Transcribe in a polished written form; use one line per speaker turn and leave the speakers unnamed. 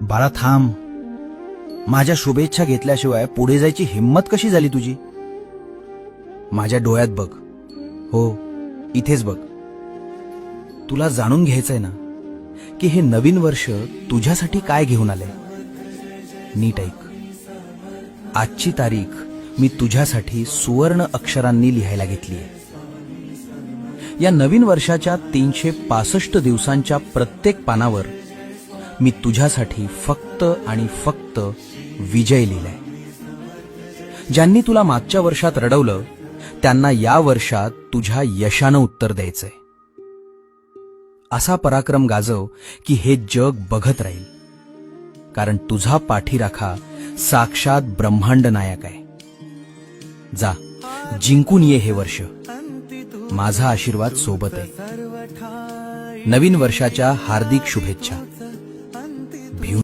बाळा थांब. माझ्या शुभेच्छा घेतल्याशिवाय पुढे जायची हिम्मत कशी झाली तुझी? माझ्या डोळ्यात बघ. हो, इथेच बघ. तुला जाणून घ्यायचंय ना की हे नवीन वर्ष तुझ्यासाठी काय घेऊन आलंय. नीट ऐक. आजची तारीख मी तुझ्यासाठी सुवर्ण अक्षरांनी लिहायला घेतलीय. या नवीन वर्षाच्या 365 दिवसांच्या प्रत्येक पानावर मी तुझ्यासाठी फक्त आणि फक्त विजय लिहिलाय. ज्यांनी तुला मागच्या वर्षात रडवलं त्यांना या वर्षात तुझ्या यशानं उत्तर द्यायचंय. असा पराक्रम गाजव की हे जग बघत राहील, कारण तुझा पाठीराखा साक्षात ब्रह्मांड नायक आहे. जा, जिंकून ये हे वर्ष. माझा आशीर्वाद सोबत आहे. नवीन वर्षाच्या हार्दिक शुभेच्छा.